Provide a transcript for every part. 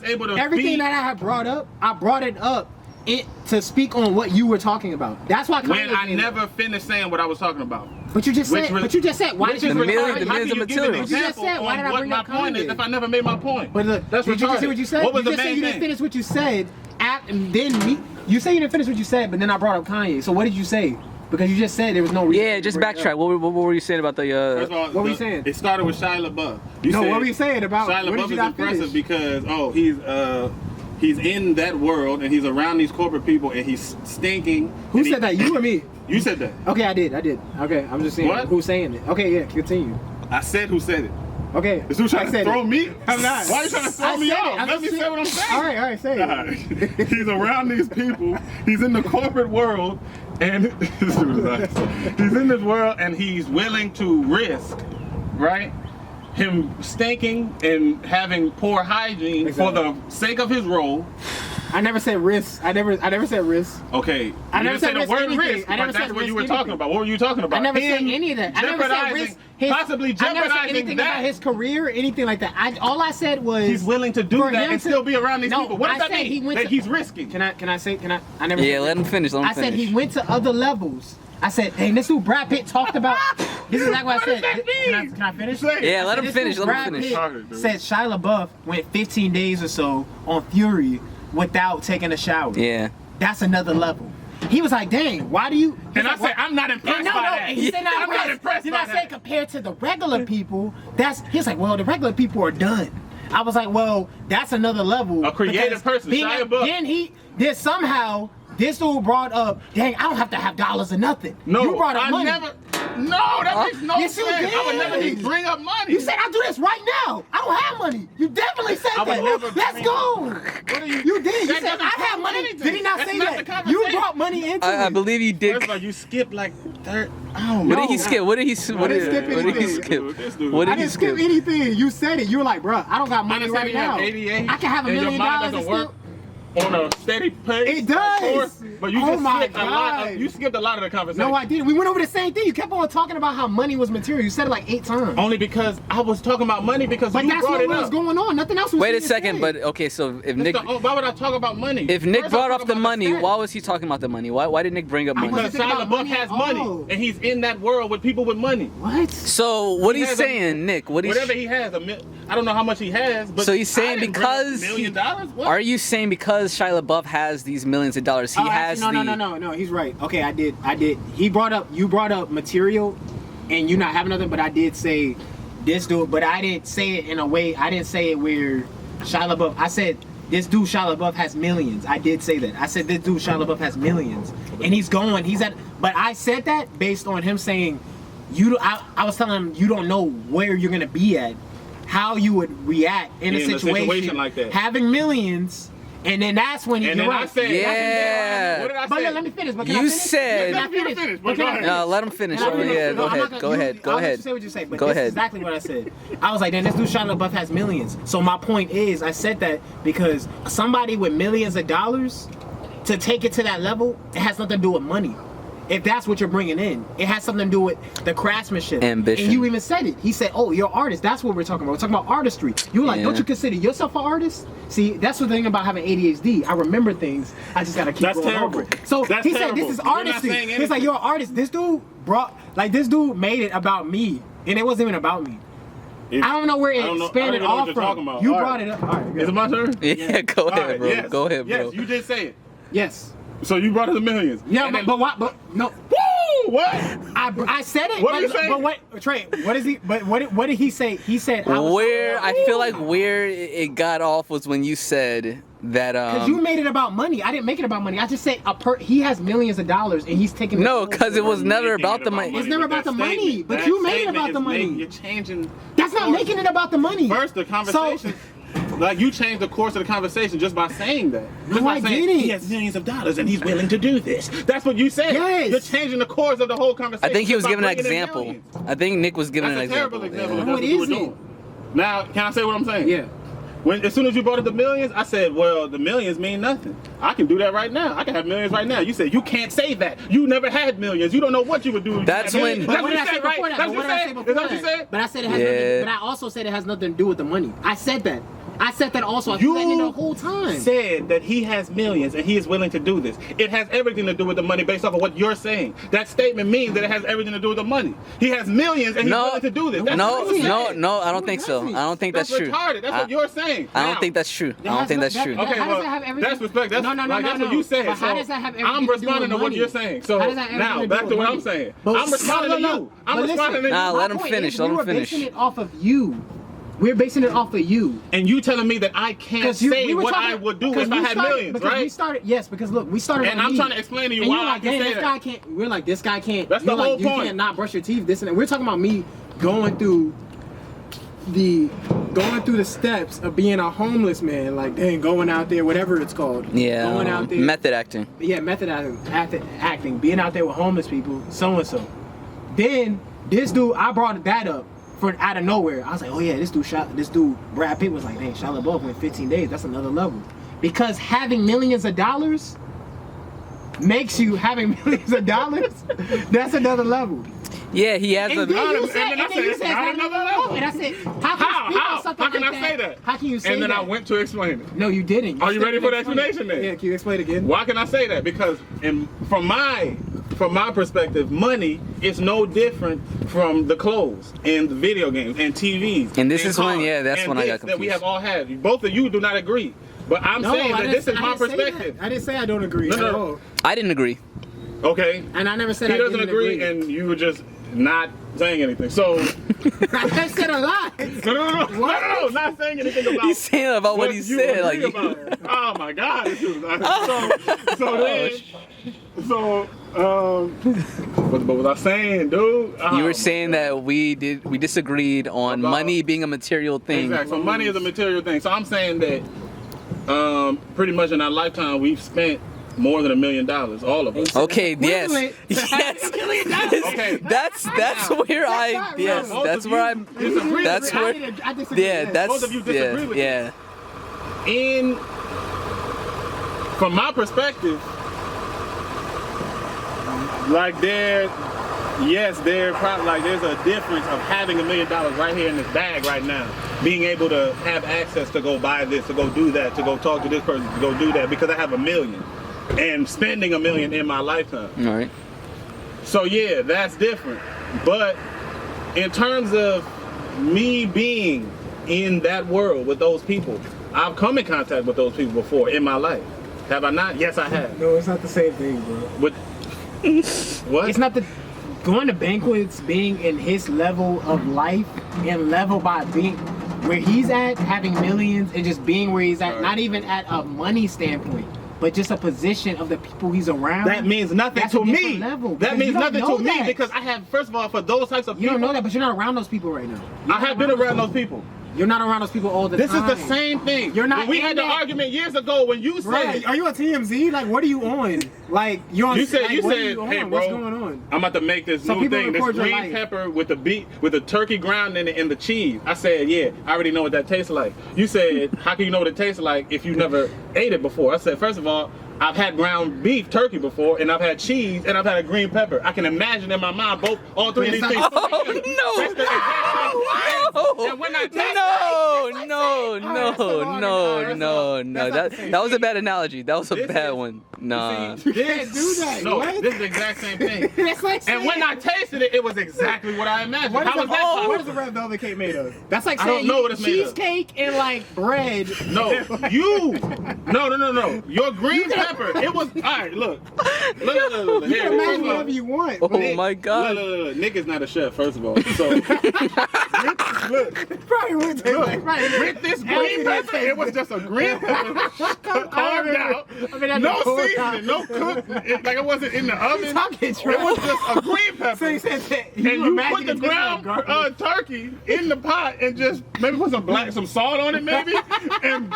was able to everything that I had brought up, I brought it up to speak on what you were talking about. That's why when I never finished saying what I was talking about. But you just said. But you just said. Why did you? The millions of material. You just said. Why did I bring up my point is if I never made my point? But look, that's did you just see what you said? What was you the just main said you thing? didn't finish what you said. And then you say you didn't finish what you said, but then I brought up Kanye. So what did you say? Because you just said there was no reason. Yeah, just backtrack. What were you saying about the? First of all, what were you saying? It started with Shia LaBeouf. What were you saying about Shia LaBeouf is impressive because he's in that world and he's around these corporate people and he's stinking. Who said that? You or me? You said that. Okay, I did. Okay, I'm just saying. What? Who's saying it? Okay, yeah, continue. I said who said it. Okay. Is who trying to throw me? I'm not. Why are you trying to throw me off? Let me say what I'm saying. All right, say it. He's around these people. He's in the corporate world, and he's in this world, and he's willing to risk, right? Him stinking and having poor hygiene for the sake of his role. I never said risk. I never said risk. Okay. I never said the word risk. I never that's said what you were anything. talking about. What were you talking about? I never said any of that. I never said risk. Possibly jeopardizing I never said anything about his career or anything like that. All I said was he's willing to do that and still be around these people. What does that mean? That he's risking. Can I never. Yeah, let him finish. I said he went to other levels. I said, hey, this dude Brad Pitt talked about. This is exactly what I said. Can I finish? Yeah, let him finish. Let him finish. Said Shia LaBeouf went 15 days or so on Fury without taking a shower. Yeah. That's another level. He was like, dang, why do you... And I said, I'm not impressed by that. And he said, I'm not impressed by that. Then I said, compared to the regular people, he's like, well, the regular people are done. I was like, well, that's another level. A creative person, Shia LaBeouf. Then somehow... This dude brought up, dang, I don't have to have dollars or nothing. No, you brought up money. No, that makes no yes, sense. I would never just bring up money. You said I'll do this right now. I don't have money. You definitely said that. Let's go. What are you did. You said I have money. Anything. Did he not say that? You brought money into it. I believe you did. First of all, you skipped like third. What did he skip? What did he skip? I didn't skip anything. You said it. You were like, bro, I don't got money right now. I can have $1 million and still. On a steady pace. It does. But you just skipped a lot. You skipped a lot of the conversation. No, I didn't. We went over the same thing. You kept on talking about how money was material. You said it like 8 times. Only because I was talking about money because you brought it up. But that's what was going on. Nothing else was. Wait a second, but okay, so if Nick, why would I talk about money? If Nick brought up the money, why was he talking about the money? Why did Nick bring up money? Because Shia LaBeouf has money, and he's in that world with people with money. What? So what he's saying, Nick? Whatever he has, I don't know how much he has, but so he's saying because $1 million. Are you saying because Shia LaBeouf has these millions of dollars, he has no, he's right. Okay, I did. You brought up material, and you not having nothing, but I did say this dude, but I didn't say it in a way. I didn't say it where Shia LaBeouf. I said this dude Shia LaBeouf has millions. I did say that. I said this dude Shia LaBeouf has millions, and he's at. But I said that based on him saying, I was telling him you don't know where you're gonna be at, how you would react in a situation like that, having millions. And then that's when you're right. I said, yeah. What did I say? But let me finish. But you said. Let me finish. No, let him finish. Yeah, go ahead. Go ahead. I'll say what you say. But go ahead. Is exactly what I said. I was like, then this dude Shia LaBeouf has millions. So my point is, I said that because somebody with millions of dollars, to take it to that level, it has nothing to do with money. If that's what you're bringing in, it has something to do with the craftsmanship. Ambition. And you even said it. He said, oh, you're an artist. That's what we're talking about. We're talking about artistry. You were like, don't you consider yourself an artist? See, that's the thing about having ADHD. I remember things. I just got to keep going over it. So he said, this is artistry. He's like, you're an artist. This dude made it about me. And it wasn't even about me. I don't know where it expanded off from. You brought it up. All right, is it my turn? Yeah, go ahead, bro. Yes. Go ahead, bro. Yes, you did say it. Yes. So you brought us the millions. Yeah, but what? But no. Woo! What? I said it. What did you say? But what? Trey, what is he? But what did he say? He said. I feel like where it got off was when you said that. Because you made it about money. I didn't make it about money. I just said he has millions of dollars and he's taking. No, because it was never about the money. It's never about the money. But you made it about the money. You're changing. That's not making it about the money. First, the conversation. Like you changed the course of the conversation just by saying that. No, I didn't. He has millions of dollars and he's willing to do this. That's what you said. Yes. You're changing the course of the whole conversation. I think he was giving an example. I think Nick was giving an example. That's a terrible example. No, it isn't. Now, can I say what I'm saying? Yeah. As soon as you brought up the millions, I said, well, the millions mean nothing. I can do that right now. I can have millions right now. You said, you can't say that. You never had millions. You don't know what you would do. That's when. That's what you said, right? That's what you said. Is that what you said? But I said it has nothing. But I also said it has nothing to do with the money. I said that. I said that also. I said that the whole time. Said that he has millions and he is willing to do this. It has everything to do with the money based off of what you're saying. That statement means that it has everything to do with the money. He has millions and he's willing to do this. That's what you said. No, I don't think so. I don't think that's true. Retarded. That's what you're saying. I don't think that's true. I don't think that's true. Okay, well, that's respect. That's that's what you said. But how does that have everything I'm to do with responding to what money? you're saying. So How does that have now everything to back do to with what I'm money? saying. But I'm responding to you. I'm responding to you. Nah, let him My point finish. is, Let him we were finish. basing it off of you. We're basing it off of you. And you telling me that I can't say what I would do if I had millions, right? We started, yes, because look, we started. And I'm trying to explain to you and why you're I like, can "Damn, say this that. guy can't. We're like, this guy can't. That's the you're whole like, point. You can't not brush your teeth. This and that. We're talking about me going through the steps of being a homeless man, like dang, going out there, whatever it's called. Yeah. Going out there. Method acting. Yeah, method acting, being out there with homeless people, so and so. Then this dude, I brought that up for out of nowhere. I was like, oh yeah, this dude Brad Pitt was like, dang, Shia LaBeouf went 15 days. That's another level. Because having millions of dollars makes you having millions of dollars. That's another level. Yeah, he has And then you said, it's not another level. And I said, how can I say that? How can you say that? And then I went to explain it. No, you didn't. Are you ready for the explanation then? Yeah, can you explain it again? Why can I say that? Because from my perspective, money is no different from the clothes and the video games and TVs. And this is cars when, that's and when I got that confused. we have all had. Both of you do not agree. But I'm saying that this is my perspective. I didn't say I don't agree. No. I didn't agree. Okay. And I never said he I doesn't didn't agree, and you were just not saying anything. So I said a lot. No, not saying anything about. He's saying about what he you said. agree Like, about. Oh my God! What was I saying, dude? you were saying that we disagreed on About- money being a material thing. Exactly. So money is a material thing. So I'm saying that pretty much in our lifetime we've spent more than $1 million, all of us. Okay, yes. Equivalent. Okay. That's where not real. yes, Both that's of where you I'm disagree that's with me. where I disagree. yeah, that's Both of you disagree with me. yeah. From my perspective, like there's a difference of having $1 million right here in this bag right now, being able to have access to go buy this, to go do that, to go talk to this person, to go do that, because I have $1 million, and spending $1 million in my lifetime. All right. So yeah, that's different. But in terms of me being in that world with those people, I've come in contact with those people before in my life. Have I not? Yes, I have. No, it's not the same thing, bro. What? It's not the going to banquets, being in his level of life and level by being where he's at, having millions, and just being where he's at, not even at a money standpoint, but just a position of the people he's around. That means nothing That's to a different me. level, That because means you don't nothing know to me that. because I have, first of all, for those types of You people, don't know that, but you're not around those people right now. I have been around those people. You're not around those people all the This time. is the same thing. You're not When we in had the that- argument years ago when you Right? said, Are you on TMZ? Like, what are you on? Like, you on? you said, like, you what are said, on? hey, bro, What's going on? I'm about to make this So new people thing, this record your green life. pepper with the turkey ground in it and the cheese. I said, yeah, I already know what that tastes like. You said, how can you know what it tastes like if you never ate it before? I said, first of all, I've had ground beef turkey before, and I've had cheese, and I've had a green pepper. I can imagine in my mind all three of these things. Oh That's the exact same thing. And when I taste no. That was a bad analogy. That was a bad one. Nah. You can't do that. No, What? this is the exact same thing. That's like saying, And when I tasted it, it was exactly what I imagined. what is, How was that what possible? is the red velvet cake made of? That's like I don't saying know what it's made of. cheesecake and like bread. No, you. No. Your green pepper. It was. All right, look. Look. You Here, can first imagine of all, whatever you want. Oh but my God. Look. Nick is not a chef, first of all. So, look. Probably would taste like With this green pepper, it was just a green pepper carved out. No seasoning, no cook. Like it wasn't in the oven. It was just a green pepper. So you said that And you put the ground turkey in the pot and just maybe put some salt on it maybe and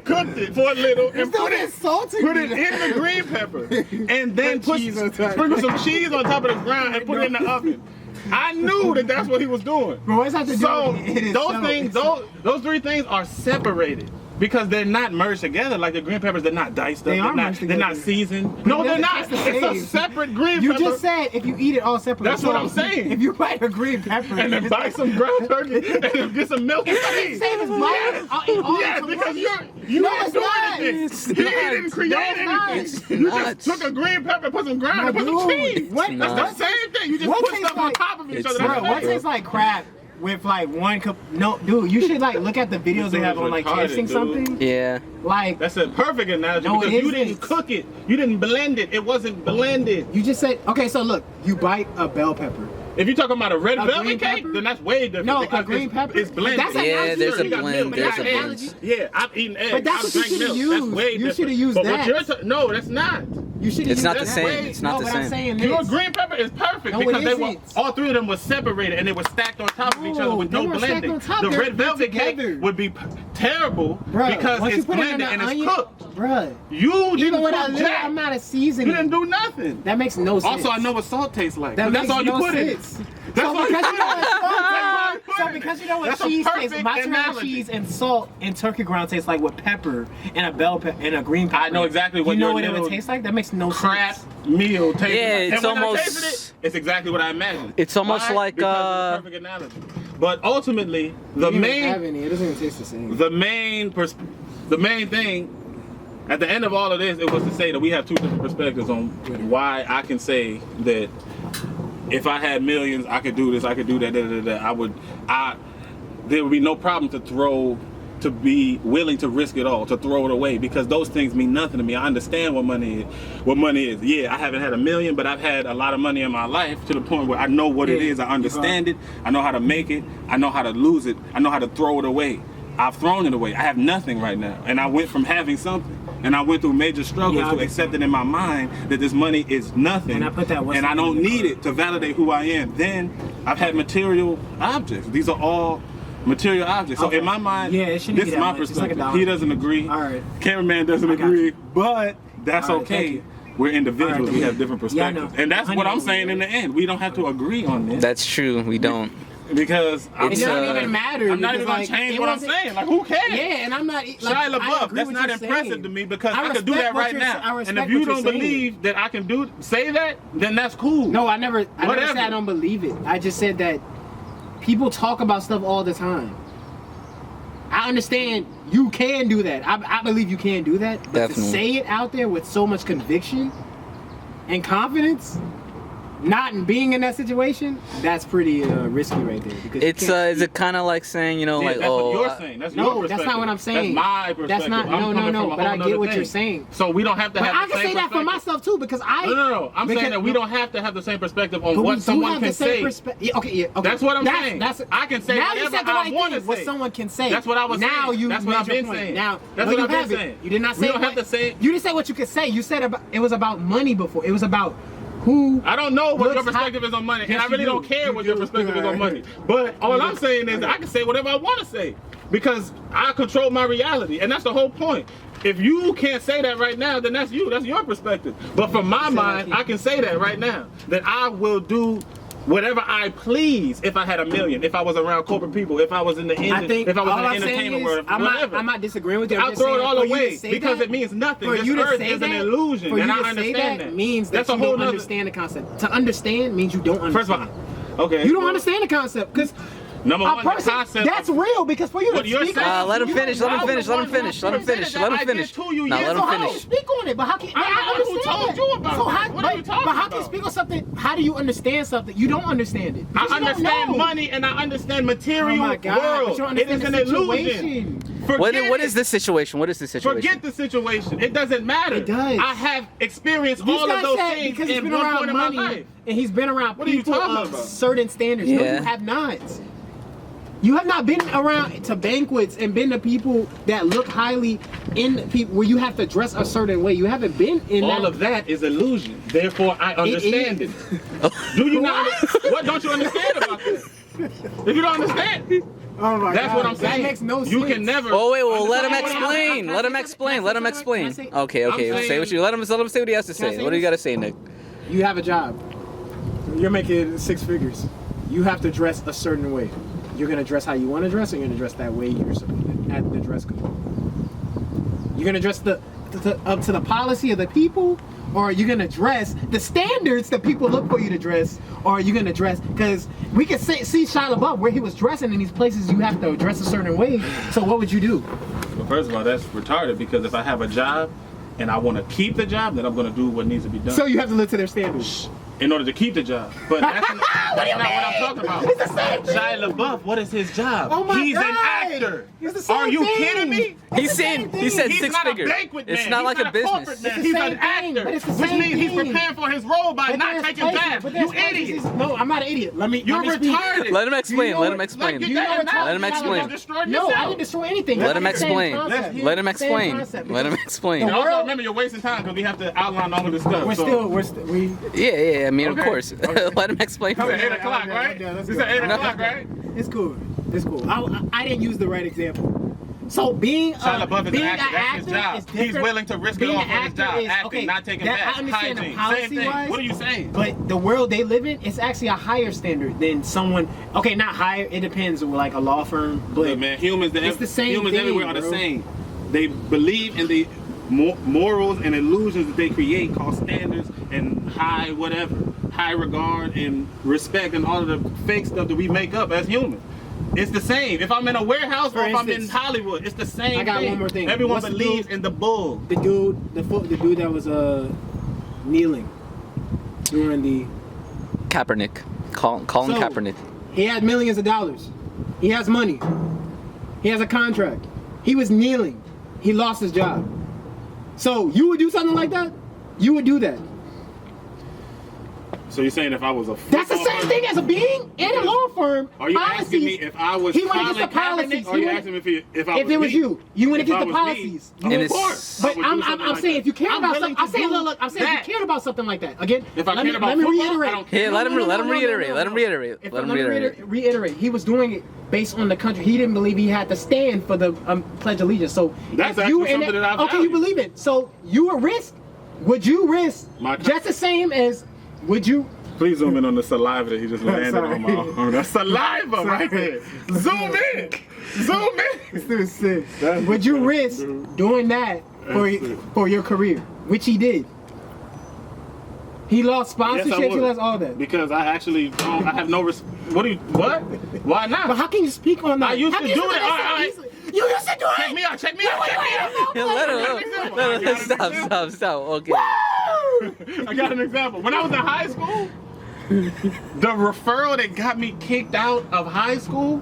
cooked it for a little and put it in the green pepper and then sprinkle some cheese on top of the ground and put it in the oven. I knew that that's what he was doing. But what's that to do So with it those itself? things, those three things are separated. Because they're not merged together. Like the green peppers, they're not diced up. They are merged They're not together. seasoned. No, they're not. It's the It's a same. separate green You pepper. just said if you eat it all separate. That's what I'm saying. If you buy a green pepper and then buy some ground turkey and then get some milk and cheese. same as buying all Yes, into because one. you No, didn't it's do not. anything. It's You didn't create not. anything. You just took a green pepper, put some ground, and put some Dude, cheese. what- That's the same thing. You just What put tastes stuff on like- top of each It's other. not, Bro, That's what fake. tastes like crap with like one cup? No, dude, you should like look at the videos they have on like Retarded, tasting dude. something. Yeah. Like That's a perfect analogy No, because it you didn't isn't. cook it. You didn't blend it. It wasn't blended. you just said, okay, so look, you bite a bell pepper. If you're talking about a red A velvet green cake, pepper? then that's way different. No, a because green it's, pepper? It's blended. That's an Yeah, analogy. there's a You got blend. milk, There's you a got blend. eggs. Yeah, I've eaten eggs. But that's I've what you drank should've milk. That's used. way You different. should've used but that. What you're no, that's not. You should. It's not the That's same. way- It's not no, the but I'm same. saying Pure this. green pepper is perfect No, it because they were isn't. all three of them were separated and they were stacked on top of each other with No, no they weren't stacked blending. on top. The They're red velvet cake together. would be terrible Bruh, because once you it's put it in blended the and it's onion- cooked. Bruh. You Even didn't when cook jack. I'm not a You seasoning. didn't do nothing. That makes no sense. Also, I know what salt tastes like. That That's makes all you no put in it. sense. That's So all you because put you know in it. what That's all you put so in it. because you know what That's a cheese tastes, perfect mozzarella analogy. cheese and salt and turkey ground tastes like with pepper and a bell pepper and a green pepper. I know exactly what you know your what it would little taste like. That makes no crap sense. meal tastes Yeah, like. it's And when I almost- tasted it, it's exactly what I imagined. It's almost Why? like, Because it's a perfect analogy. But ultimately, the You don't have main any. It doesn't even taste the same. the main thing at the end of all of this, it was to say that we have two different perspectives on why I can say that if I had millions, I could do this, I could do that, there would be no problem to be willing to risk it all, to throw it away, because those things mean nothing to me. I understand what money is. Yeah, I haven't had a million, but I've had a lot of money in my life to the point where I know what it Yeah, is, I understand it, I know how to make it, I know how to lose it, I know how to throw it away. I've thrown it away. I have nothing right now. And I went from having something, and I went through major struggles Yeah, to accept it in my mind that this money is nothing. And I put that and I don't need it to validate who I am. Then I've had material objects. These are all material objects. So Okay. in my mind, Yeah, it shouldn't this be is that my much. It's like perspective. $1. He doesn't agree. All right. Cameraman doesn't I got agree. you. But that's All right, thank okay. you. We're individuals. All right, We thank have you. different Yeah, I perspectives. know. And that's Honey what I'm over saying here. in the end. We don't have to agree on this. That's true. We don't. Because It It's, doesn't uh, even matter. I'm not because, even gonna like, change it what I'm wasn't- saying. Like, who cares? Yeah, and I'm not. Like, Shia I LaBeouf, agree that's with not you impressive saying. to me because I I could do respect that what right you're- I now. And respect if you what you're don't saying. believe that I can say that, then that's cool. No, I never Whatever. said I don't believe it. I just said that people talk about stuff all the time. I understand you can do that. I believe you can do that. But Definitely. to say it out there with so much conviction and confidence, not being in that situation, that's pretty risky right there. Because you It's can't is it kind of like saying, you know, Yeah, like, that's oh, what you're saying. That's your No, perspective. that's not what I'm saying. That's my perspective. That's not- I'm no, coming no, from a but I whole get nother what you're thing. saying. So we don't have to But have I the can same say that for perspective. myself too, because I. No. I'm because- saying that we don't have to have the same perspective on But we what do someone have can the same say. perspective. Yeah, okay, yeah, okay. That's what I'm saying. I can say now you whatever said the I right wanna thing, what say. someone can say. That's what I was now saying. You That's made what I've your been point. saying. Now, That's no, what you I've been haven't. saying. You did not say We don't have what- to say. You didn't say what you could say. You said it was about money before. It was about who. I don't know what your looks perspective hot. is on money, Yes, and I really you don't do. care You what your do. perspective is on Alright. money. But all I'm saying is that I can say whatever I want to say because I control my reality, and that's the whole point. If you can't say that right now, then that's you. That's your perspective. But from my mind, I can say that right now that I will do whatever I please if I had $1 million, if I was around corporate people, if I was in the I think if I was all in the I'm saying entertainment is, world, whatever. I'm not disagreeing with you. I'm I'll just throw it saying all for you to away say because that- it means nothing. For This you to earth say is an that- illusion, for and you I to say understand that that. means That's that a you whole don't nother- understand the concept. To understand means you don't understand. First of all, okay. You don't understand the concept because Number a one, the person concept. that's real because for you What to you're speak saying- on let him you finish. don't Let him know. finish. Let him finish. Let him finish. Let him finish. To you Now years let So him how do you finish. speak on it? But how can I'm the one who understand told it? you about so it. how, What are you talking but how can you about? speak on something? How do you understand something? You don't understand it. I Because you don't understand know. money and I understand material Oh my God, world. but you don't It is understand an the illusion. situation. What Forget is it. this situation? What is this situation? Forget the situation. It doesn't matter. It does. I have experienced This all guy of those said things because he's in been one around point in my money life. and he's been around What are you people talking of about? certain standards. No, Yeah. you have not. You have not been around to banquets and been to people that look highly in people where you have to dress a certain way. You haven't been in All that. of that is illusion. Therefore, I understand it. Do you not? What don't you understand about this? If you don't understand, Oh my that's God. what I'm saying. That makes no sense. You can never. Oh wait, well let him understand what I'm- explain. Let him explain. Let him explain. Can I say- Okay, okay. I'm Say saying- what you. Let him say what he has to Can I say. say What do you this? got to say, Nick? You have a job. You're making 6 figures. You have to dress a certain way. You're gonna dress how you want to dress, or you're gonna dress that way you're supposed to, at the dress code. You're gonna dress up to the policy of the people, or are you gonna dress the standards that people look for you to dress, or are you gonna dress? Because we can see Shia LaBeouf where he was dressing in these places. You have to dress a certain way. So what would you do? Well, first of all, that's retarded because if I have a job and I want to keep the job, then I'm going to do what needs to be done. So you have to live to their standards. In order to keep the job. But that's not what I'm talking about. It's the same thing. Shia LaBeouf, what is his job? Oh my He's God. an actor. It's the same Are you thing. kidding me? He said He's six not figures. a banquet man. It's not He's like not a business. corporate man. It's the He's same an thing, actor, but it's the which same means he's thing. preparing for his role by But not there's taking places- baths. but there's You places- idiot. No, I'm not an idiot. Let me. You're let me speak. retarded. Let him explain. You know Let what- him explain. Like, You know what Let him explain. No, I didn't destroy anything. Let him It's the same explain. concept. Let him Same explain. concept, Let him because explain. And The also world- remember, you're wasting time because we have to outline all of this stuff. we. Yeah. I mean, of Okay. course. Let him explain. It's at 8 o'clock, Okay, right? okay, let's It's go. at 8 o'clock, right? It's cool. It's cool. I didn't use the right example. So being Shia LaBeouf is being an actor. That's his job. is different. He's willing to risk it Being all an for his actor job. is- Acting, okay, not taking that- I baths, understand the hygiene. Same policy-wise. thing. What are you saying? But the world they live in, it's actually a higher standard than someone. Okay, not higher. It depends. Like a law firm, but Look, man, humans it's the same humans thing, everywhere are the bro. same. They believe in the morals and illusions that they create called standards and high whatever, high regard and respect and all of the fake stuff that we make up as humans. It's the same. If I'm in a warehouse or For if I'm in instance, Hollywood, it's the same I got thing. one more thing. Everyone What's the believes dude- in the bull. the dude that was kneeling during the. Kaepernick. Colin So, Kaepernick. He had millions of dollars. He has money. He has a contract. He was kneeling. He lost his job. So you would do something like that? You would do that. So you're saying if I was a That's the football same thing as a being in a law firm. Are you asking me if I was He went Colin against the policies. Kaepernick, or are He you went- asking me if I was If it was me? you, you went If against I the was me, policies. And of it's- course. But I'm saying if you care about willing something, I'm to saying do look, I'm saying that. if you cared about something like that. Again, If I let cared me, about let me football, reiterate. I don't care. Yeah, let him reiterate. Let him reiterate. If- Let him me reiterate. reiterate. He was doing it based on the country. He didn't believe he had to stand for the Pledge of Allegiance. So That's if you actually in something that I okay, you value. believe it. So you would risk? Would you risk My- just the same as? Would you? Please zoom in on the saliva that he just landed Sorry. on my arm. That's saliva right there. Zoom in. Zoom in. This is sick. That's Would you sick, risk dude. doing that for your career, which he did? He lost Yes, I sponsorships. He would. lost all that. Because I actually don't, I have no what? Why not? But how can you speak on that? I used How to can do you it. say All that right, so easily? You used to do it. Check me out. Check me out. Check me out. Yeah, let him. Stop. Okay. I got an example. When I was in high school, the referral that got me kicked out of high school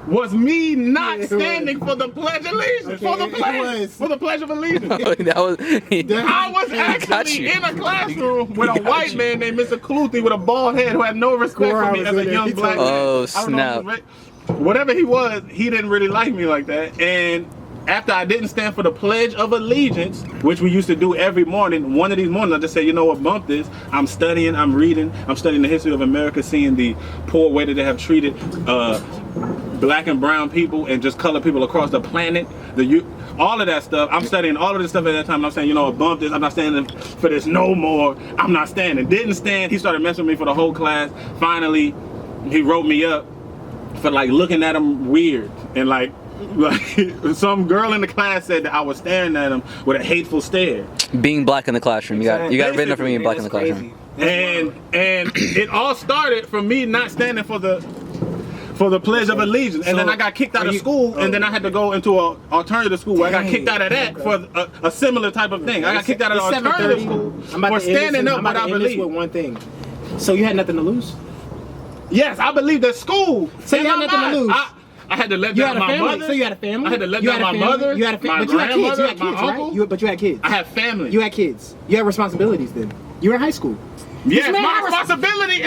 was me not Yeah, it standing for the Pledge of Allegiance. Okay, For the it pledge. was. For the Pledge of Allegiance. That was. I was Got actually you. in a classroom with a Got white you. man named Mr. Cluthy with a bald head who had no respect Score, for I me was as in a there. young He black told man. me. Oh, I don't know if snap. it was- Whatever he was, he didn't really like me like that. And after I didn't stand for the Pledge of Allegiance, which we used to do every morning, one of these mornings I just said, you know what, bump this. I'm studying, I'm reading, I'm studying the history of America, seeing the poor way that they have treated black and brown people and just colored people across the planet. All of that stuff. I'm studying all of this stuff at that time. And I'm saying, you know what, bump this. I'm not standing for this no more. I'm not standing. Didn't stand. He started messing with me for the whole class. Finally, he wrote me up for like looking at him weird and like some girl in the class said that I was staring at him with a hateful stare. Being black in the classroom. You got it written up for being black in the That's classroom. crazy. And it all started from me not standing for the Pledge of Allegiance, and then I got kicked out of school, and then I had to go into an alternative school where I got kicked out of that for a similar type of thing. I got kicked out of It's an alternative 7:30. school I'm about for to end standing this- up I'm what about I to end this believe. with one thing. So you had nothing to lose. Yes, I believe that school. So you in had my nothing to mind, lose. I had to let You down had a my family. mother. So you had a family. I had to let You down had a my family. mother. You had a my family. But you had kids. You grandmother, had my kids, right? uncle. But you had kids. I have family. You had kids. You had responsibilities then. You were in high school. Yes, This man my had responsibility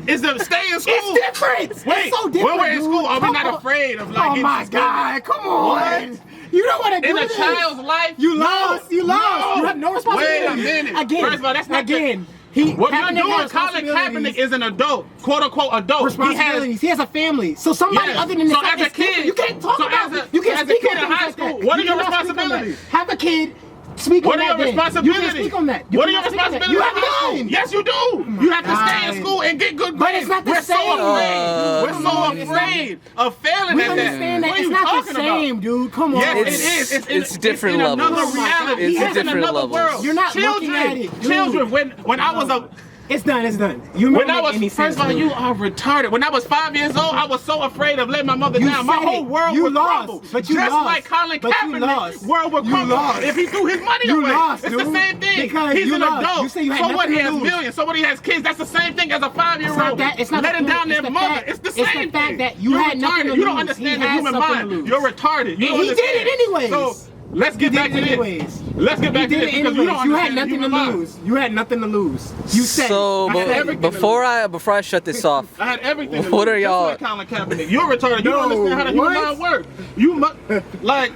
is to stay in school. It's different. Wait, It's so different. when we're in dude. school, are we Come not on. afraid of like Oh getting my suspended? God! Come on. What? You don't want to do In a this. child's life, You no, lost. You lost. no. You have no responsibility. Wait a minute. Again. First of all, that's not again. What you're Kaepernick doing, has Colin responsibilities. Kaepernick is an adult, quote unquote adult. Responsibilities. He has a family. So somebody Yes. other than the So as a kid- you can't talk so about as a- You can't as a speak kid on in things high like school, that. what are You your cannot speak on that. responsibilities? Have a kid. speak What on are that. your responsibilities? You can speak on that. What are your responsibilities? You have none. Yes, you do. You have to stay in school and get good grades. But it's not the We're same. so afraid. We're so afraid of failing We at that. understand that What are it's you not the talking same, about? dude. Come on. Yes, It's- it is. it's different in levels. another Oh my God. reality. It's It's in different another levels. world. You're not children, looking at it, dude. children. When I was a It's done. It's done. You when I don't was make any first sense, of all, dude. you are retarded. When I was 5 years old, I was so afraid of letting my mother You down. My said whole it. world You would lost, crumble. but you Just lost. like Colin But you Kaepernick, lost. world would You crumble lost. if he threw his money You away. lost, It's the dude. same thing. Because He's you an lost. adult. You say you had So what? nothing He to has lose. millions. So what? He has kids. That's the same thing as a 5-year-old. It's not that. It's not letting the point. down their It's the mother. fact- It's the it's the same fact thing. that you You're had nothing retarded. to You don't lose. understand He the had human something to mind. lose. You're retarded. You And don't he did understand. it anyways. So let's get back to did it this. anyways. Let's get back to You this did it because you anyways. don't You had understand the nothing to human mind. lose. You had nothing to lose. You said So it. I said everything to before lose. I shut this off, I had everything. to What lose, are y'all- Just like Colin Kaepernick. You're retarded. You don't No, understand how the human what? mind works. You must like.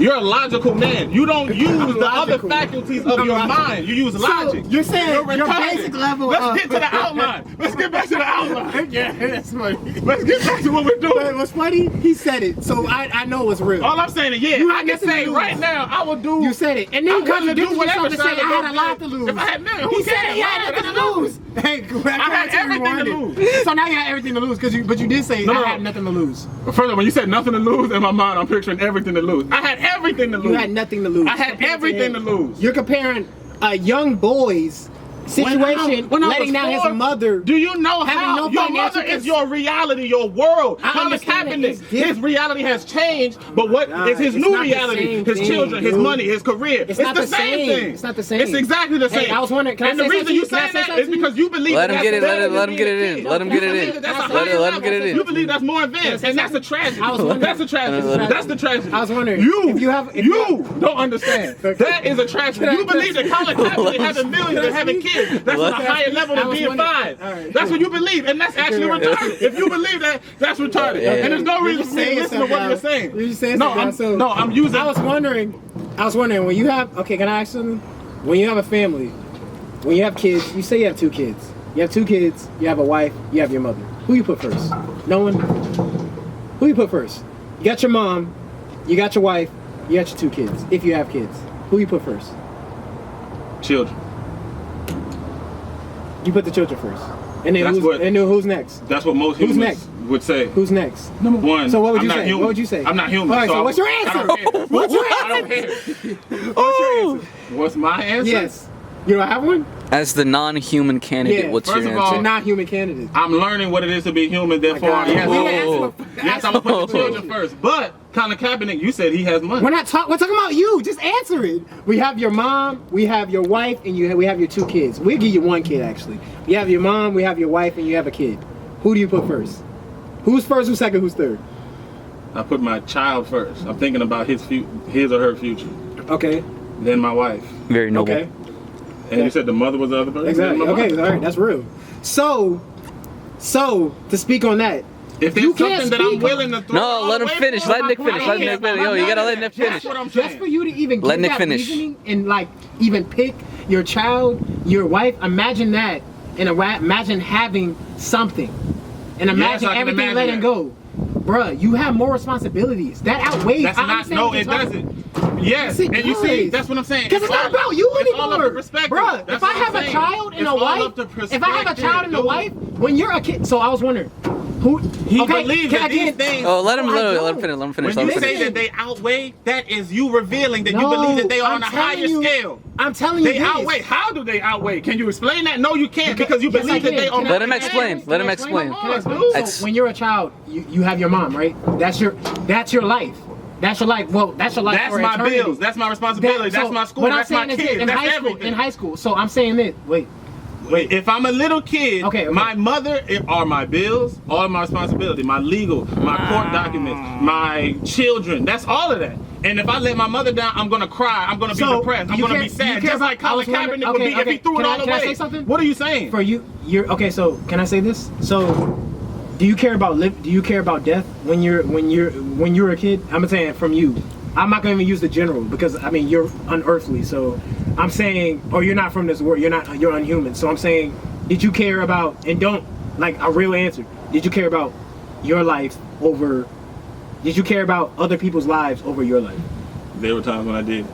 You're a logical man. You don't use the other logical. faculties of I'm your logical. mind. You use logic. you're saying your retarded. basic level Let's of- get to the outline. Let's get back to the outline. Yeah, that's funny. Let's get back to what we're But doing. what's funny? He said it, so I know it's real. All I'm saying is, yeah, You I had can nothing to say lose. right now, I will do. You said it, and then I'm you willing to do contradicted whatever. yourself and said I had a lot to If lose. I had millions, who He said cares? he had nothing to lose. Hey, I had everything to lose. So now you had everything to lose, but you did say No, I no. had nothing to lose. Further, when you said nothing to lose, in my mind, I'm picturing everything to lose. I had everything to lose. You had nothing to lose. I had compared everything to him. lose. You're comparing a young boy's situation, When I letting was down his 4, mother. Do you know having how no your financial mother is your reality, your world? I Colin understand that Kaepernick, it's different. his reality has changed, but what God, is his it's new not the reality? same His thing, children, his dude. money, his career. It's not the the same same. thing. It's not the same. It's exactly the Hey, same. I was wondering, can I and the say reason something you to you? Can I saying say that something is to you? because you believe Let that him get it. that's better Let him than get being it a in. kid. Let him get it You in. believe that that's a Let higher him get it level. in. You believe that's more advanced, and that's a tragedy. I was wondering- That's a tragedy. Let him- That's the tragedy. I was wondering, You, if you have- if you don't understand. That is a tragedy. Can I- You believe that Colin Kaepernick having millions and having kids. That's on a higher level I than was being wondering- 5. All right. That's what you believe, and that's actually Right. retarded. If you believe that, that's retarded. Yeah. And there's no You're reason just for me to saying listen to what something you're now. saying. You're just saying No, something now, so- no, I'm using. I was wondering when you have, okay, can I ask something? When you have a family, when you have kids, you say you have 2 kids. You have 2 kids, you have a wife, you have your mother. Who you put first? No one? Who you put first? You got your mom, you got your wife, you got your 2 kids, if you have kids. Who you put first? Children. You put the children first. And then, That's what- who's next? That's what most Who's humans next? would say. Who's next? Number one. So what would I'm you not say? human. What would you say? I'm not human. All right, so what's your I answer? don't care. What's your I don't answer? care. Oh. What's my answer? Yes. You don't have one? as the non-human candidate, Yeah, what's first your of all, So answer? not human candidate. I'm learning what it is to be human, therefore, God. yes, We I'm- didn't Oh. ask him- yes, I'm gonna put the children first. But Colin Kaepernick, you said he has money. We're talking about you. Just answer it. We have your mom, we have your wife, and we have your 2 kids. We'll give you 1 kid actually. You have your mom, we have your wife, and you have a kid. Who do you put first? Who's first? Who's second? Who's third? I put my child first. I'm thinking about his or her future. Okay. Then my wife. Very noble. Okay. And you said the mother was the other person? Exactly. Then my Okay. mother. All right. That's real. So to speak on that, If there's you can't something that I'm speak- willing to throw No, let him away finish. for, Let Nick finish. Let I Nick can't. finish. Yo, you gotta let Nick That's finish. what I'm just saying. for you to even Let give Nick that finish. reasoning and like even pick your child, your wife, imagine that, and imagine having something, and imagine Yes, I can everything imagine letting that. go. Bruh, you have more responsibilities. That outweighs. That's I not, understand no, what it you're talking- doesn't. Yes, Yes, it and you see, does. that's what I'm saying. Because it's not all- about you it's all anymore. up to perspective. Bruh, That's if I what I'm have a saying. child and It's a all wife, up to if I have a child and a perspective, wife, when you're a kid, so I was wondering, who He okay, believes can that I these get- things. Oh, let him I finish. don't. Let him finish. Let him finish. When Let you him say finish. that they outweigh, that is you revealing that you No, believe that they are I'm on a telling higher you- scale. I'm telling you They this. outweigh. How do they outweigh? Can you explain that? No, you can't because you Yes, I believe that can. they are. Can I- Let him can I explain. Let him Can I explain. Can I explain? Dude. So when you're a child, you have your mom, right? That's your life. That's your life. Well, that's your life. That's for my eternity. bills. That's my responsibility. So That's my school. what I'm That's my saying is kids. in That's high school. everything. In high school. So I'm saying this. Wait. If I'm a little kid, Okay. my mother are my bills, all my responsibility, my legal, my court documents, my children. That's all of that. And if I let my mother down, I'm gonna cry. I'm gonna be So, depressed. I'm you gonna care- be you sad. care Just like about- I Colin was wondering- Kaepernick would be if okay, he threw it can I- all can I away. say something? What are you saying? For you're okay. So can I say this? So, do you care about Do you care about death when you're a kid? I'm saying from you. I'm not gonna even use the general because I mean you're unearthly. So I'm saying, or you're not from this world. You're unhuman. So I'm saying, did you care about and don't like a real answer? Did you care about your life over? Did you care about other people's lives over your life? There were times when I did.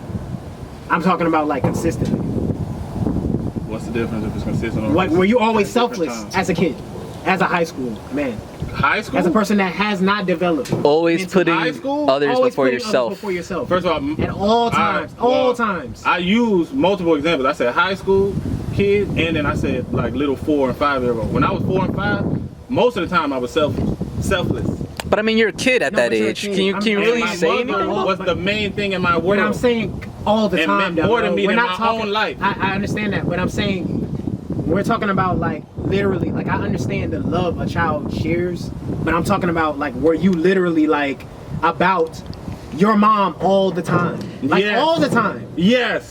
I'm talking about like consistently. What's the difference if it's consistent? Or Like, were you always at different selfless times? as a kid, as a high school man, High school? as a person that has not developed? Always into putting high school? others always before putting others yourself. before yourself. First of all, At all times, all times. I use multiple examples. I said high school kid, and then I said like little 4 and 5 year old. When I was 4 and 5, most of the time I was selfless. But I mean, you're a kid at No, that but you're a age. kid. Can you And really my say mother anything? was the main thing in my world. But I'm saying all the It time, meant more though, to me we're than not my talking, own life. I understand that, but I'm saying we're talking about like literally, like I understand the love a child shares, but I'm talking about like were you literally like about your mom all the time, like Yes. all the time? Yes.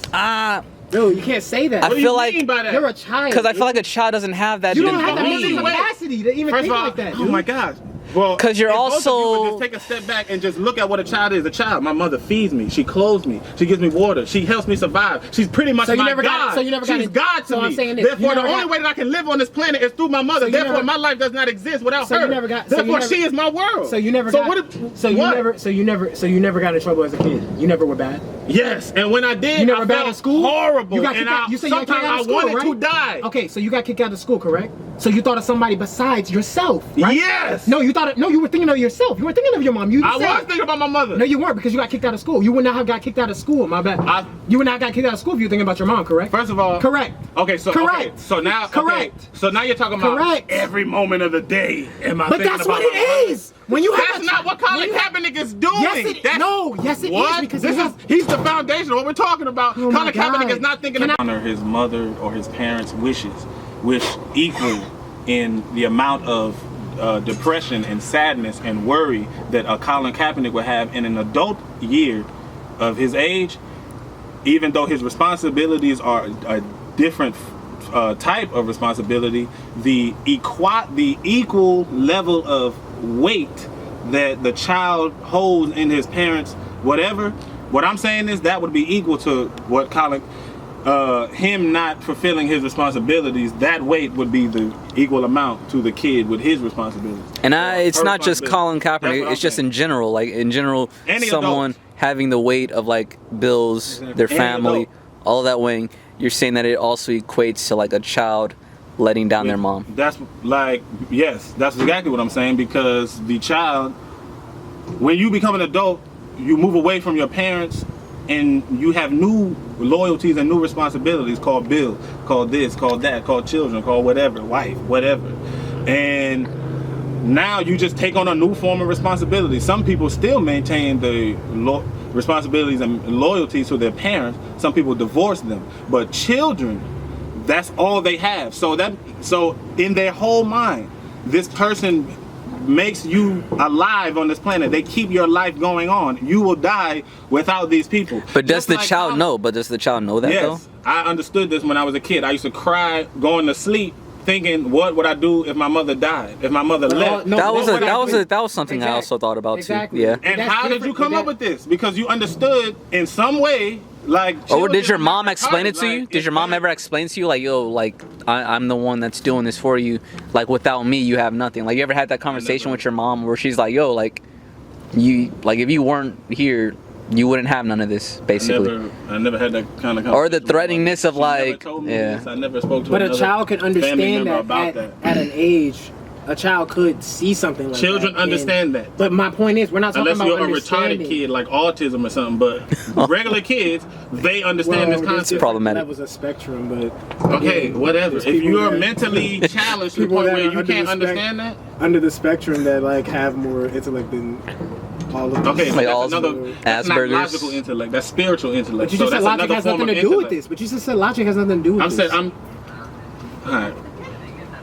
Dude, you can't say that. I What do feel you like- mean by that? You're a child. Because I feel like a child doesn't have that. you don't have that Wait. mental capacity to even First think of all, like that. oh Dude. my gosh. Well, 'Cause you're if both of you also- would just take a step back and just look at what a child is. A child, my mother feeds me, she clothes me, she gives me water, she helps me survive. She's pretty much So you my never got God. it- so you never got She's it- God to so me. I'm saying this, you Therefore, the never only got- way that I can live on this planet is through my mother. So you Therefore, never- my life does not exist without So her. you never got- so you Therefore, never- she is my world. So you never So got. what? So you what? never. So you never got in trouble as a kid. You never were bad. Yes, and when I did, You never I bad felt at school. horrible. You got and kicked out. You said you got kicked sometimes out I of school, wanted right? to die. Okay, so you got kicked out of school, correct? So you thought of somebody besides yourself, right? Yes. No, you thought it. No, you were thinking of yourself. You weren't thinking of your mom. You I said- was thinking about my mother. No, you weren't because you got kicked out of school. You would not have got kicked out of school. My bad. You would not got kicked out of school if you were thinking about your mom, correct? First of all, Correct. Okay, so Correct. Okay, so now, Correct. Okay, so now you're talking about Correct. every moment of the day. Am I But thinking that's about what my it mother? is. When you have That's a not what when Colin you have- Kaepernick is doing. Yes, it- That's, no, yes, it is, what? because this he has- he's the foundation of what we're talking about. Oh my Colin Kaepernick God. is not thinking Can I- about honor his mother or his parents' wishes, which equal in the amount of depression and sadness and worry that a Colin Kaepernick would have in an adult year of his age, even though his responsibilities are a different type of responsibility, the equal level of weight that the child holds in his parents, whatever. What I'm saying is that would be equal to what Colin, him not fulfilling his responsibilities. That weight would be the equal amount to the kid with his responsibilities. And it's Her not just Colin responsibility. That's Kaepernick. what It's I'm just saying. in general. Like in general, Any someone adult. having the weight of like bills, their Any family, adult. all of that weighing. You're saying that it also equates to like a child letting down their mom. That's like, yes, that's exactly what I'm saying, because the child, when you become an adult, you move away from your parents and you have new loyalties and new responsibilities called bills, called this, called that, called children, called whatever, wife, whatever. And now you just take on a new form of responsibility. Some people still maintain the responsibilities and loyalties to their parents. Some people divorce them. But children, that's all they have. So in their whole mind, this person makes you alive on this planet. They keep your life going on. You will die without these people. But does Just the like child how- know? But does the child know that Yes, though? I understood this when I was a kid. I used to cry going to sleep thinking, what would I do if my mother died? If my mother left? no, That was what would I do? that was something I also thought about Exactly. too. Yeah. And That's how did you different, come but up with this? Because you understood in some way, like. Or children did your are not mom explain it retarded, to you? like, Did your mom it's- ever explain to you like, yo, like I'm the one that's doing this for you. Like without me, you have nothing. Like you ever had that conversation with your mom where she's like, yo, like you, like if you weren't here, you wouldn't have none of this, basically. I never had that kind of conversation. Or the threateningness of She never like, told me yeah. this. I never spoke to But a another child can family understand member that about at an age. A child could see something like Children that. understand that. But my point is, we're not talking Unless about you're a understanding. retarded kid like autism or something, but regular kids, they understand this there's concept. different problematic. levels of spectrum, but Okay, yeah, whatever. there's If people you're that- mentally challenged to the people point that where are you under can't the understand that, under the spectrum that like have more intellect than all of us. okay, Like that's all another. That's not Asperger's. logical intellect. That's spiritual intellect. But you So just said that's logic another has form nothing of to do with intellect. this. But you just said logic has nothing to do with this. Alright.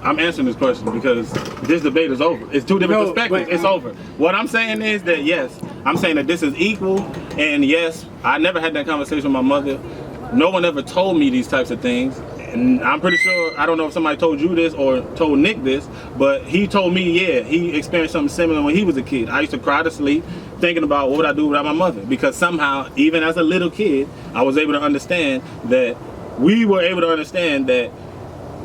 I'm answering this question because this debate is over. It's two different No, perspectives. but, It's over. What I'm saying is that yes, I'm saying that this is equal, and yes, I never had that conversation with my mother. No one ever told me these types of things, and I'm pretty sure, I don't know if somebody told you this or told Nick this, but he told me, yeah, he experienced something similar when he was a kid. I used to cry to sleep thinking about what would I do without my mother, because somehow, even as a little kid, I was able to understand that we were able to understand that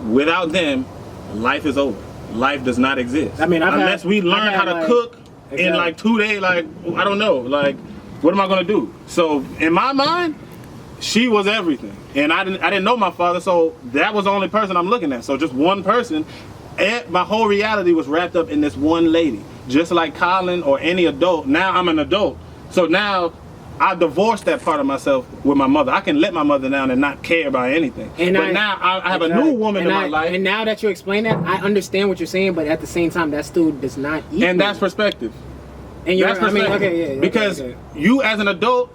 without them, life is over. Life does not exist. I mean, unless we learn how to cook in Exactly. like 2 days, like I don't know, like what am I gonna do? So in my mind, she was everything, and I didn't know my father, so that was the only person I'm looking at. So just one person, and my whole reality was wrapped up in this one lady. Just like Colin or any adult. Now I'm an adult, so now I divorced that part of myself with my mother. I can let my mother down and not care about anything. But now I have a new woman in my life. And now that you explain that, I understand what you're saying, but at the same time, that still does not equal. And that's perspective. And you're, that's perspective. okay, yeah. Because you as an adult,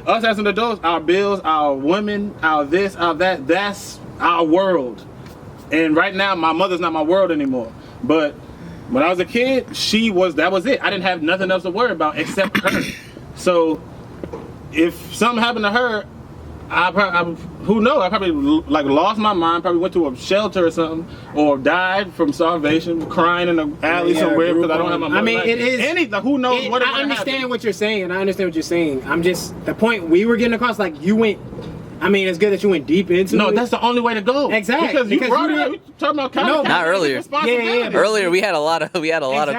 us as an adult, our bills, our women, our this, our that, that's our world. And right now, my mother's not my world anymore. But when I was a kid, that was it. I didn't have nothing else to worry about except her. So if something happened to her, who knows? I probably like lost my mind, probably went to a shelter or something, or died from starvation, crying in the alley somewhere because I don't have my money. I mean, it is anything. Who knows what? I understand what you're saying. I'm just the point we were getting across. Like you went. I mean, it's good that you went deep into it. No, that's the only way to go. Exactly. Because you brought it up. You talking about not earlier. Yeah. Earlier we had a lot of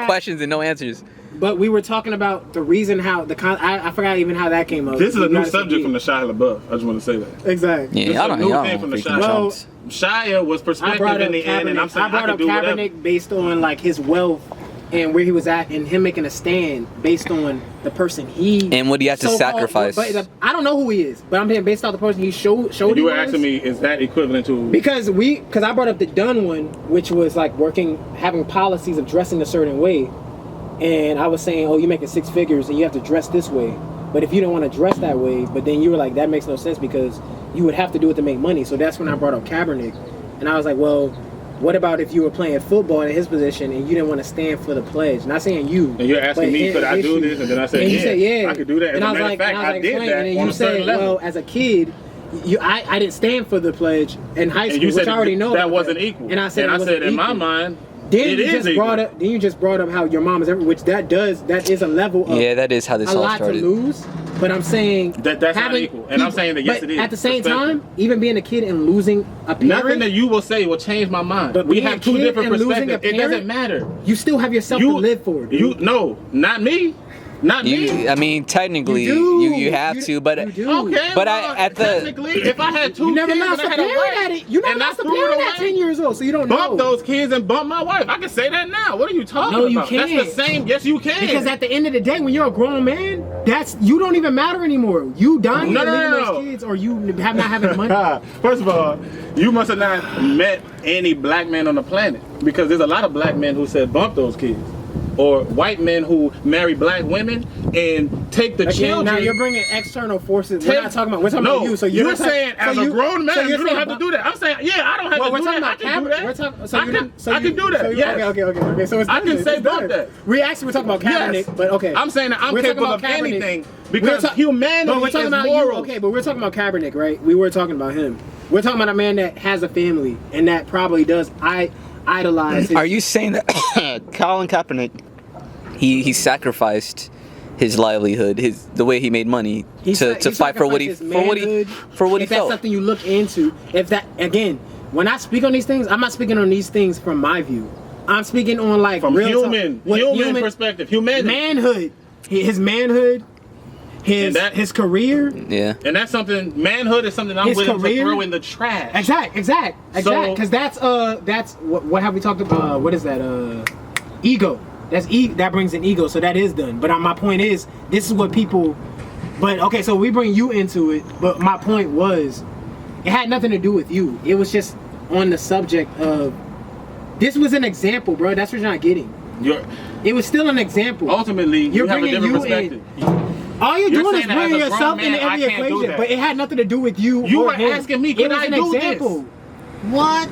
questions and no answers. But we were talking about the reason how I forgot even how that came up. This is a new subject from the Shia LaBeouf. I just want to say that. Exactly. Yeah, I don't know. From the Shia. Shia was perspective in the end, and I'm saying I brought up Kaepernick based on like his wealth and where he was at, and him making a stand based on the person he and what he had to sacrifice. But I don't know who he is, but I'm saying based on the person he showed. You were asking me, is that equivalent to? Because I brought up the Dunn one, which was like having policies of dressing a certain way. And I was saying, oh, you're making 6 figures and you have to dress this way. But if you don't want to dress that way, but then you were like, that makes no sense because you would have to do it to make money. So that's when I brought up Kaepernick. And I was like, well, what about if you were playing football in his position and you didn't want to stand for the pledge? Not saying you. And you're asking me, could I do this? And then I said, I could do that. And as a matter of fact, I did that and on a certain level. Well, as a kid, I didn't stand for the pledge in high school, which I already know. That wasn't equal. And I said, in my mind, Then you just brought up how your mom is everywhere, which that is a level of that is how this all started. A lot to lose, but I'm saying that's not equal, and I'm saying that yes, it is. At the same time, even being a kid and losing a parent, nothing that you will say will change my mind. But we have two different perspectives. It doesn't matter. You still have yourself to live for. Dude. No, not me. Not me. I mean, technically, you have to, but okay. But technically, if I had 2 you never kids lost and I a had a parent wife, at it. You never lost a parent at 10 years old, so you don't bump know. those kids and bump my wife. I can say that now. What are you talking about? No, you can't. That's the same. Yes, you can. Because at the end of the day, when you're a grown man, you don't even matter anymore. You dying and leaving those kids, or you have not having money. First of all, you must have not met any black man on the planet, because there's a lot of black men who said bump those kids. Or white men who marry black women and take the children. Now you're bringing external forces. We're not talking about. We're talking about you. So you're saying as a grown man, you don't have to do that. I'm saying, I don't have to do that. I can do that. I can do that. Yes. Okay. So it's I can say bump that. We're talking about Kaepernick, but okay. I'm saying that I'm capable of anything because humanity is moral. Okay, but we're talking about Kaepernick, right? We were talking about him. We're talking about a man that has a family and that probably does idolize. Are you saying that Colin Kaepernick, he sacrificed his livelihood, the way he made money to fight for what he felt? If that's something you look into, when I speak on these things, I'm not speaking on these things from my view. I'm speaking on like from real human perspective, humanity, manhood, his manhood. His career, and that's something. Manhood is something I'm willing to throw in the trash. Exact. Because that's what have we talked about? What is that? Ego. That brings an ego. So that is done. But my point is, this is what people. But okay, so we bring you into it. But my point was, it had nothing to do with you. It was just on the subject of. This was an example, bro. That's what you're not getting. It was still an example. Ultimately, you have a different perspective. All you're doing is bringing yourself into every equation, but it had nothing to do with you. You were asking me, could I do this? What?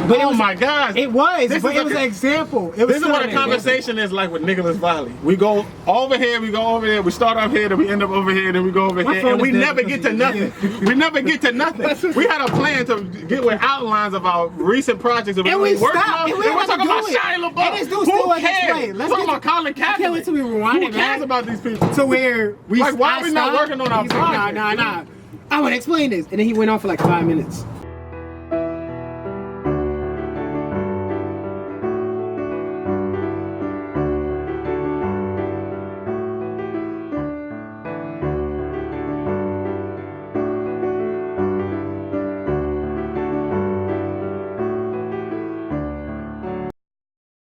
But oh my gosh. It was, but it was an example. This is what a conversation is like with Nicholas Valley. We go over here, we go over there, we start up here, then we end up over here, then we go over here, and we never get to nothing. We never get to nothing. We had a plan to get with outlines of our recent projects that we worked on. And we're talking about Shia LaBeouf. Who cares? Let's talk about Colin Kaepernick. I can't wait till we rewind it, man. Who cares about these people? So where we why are we not working on our project? Nah. I want to explain this. And then he went on for like 5 minutes.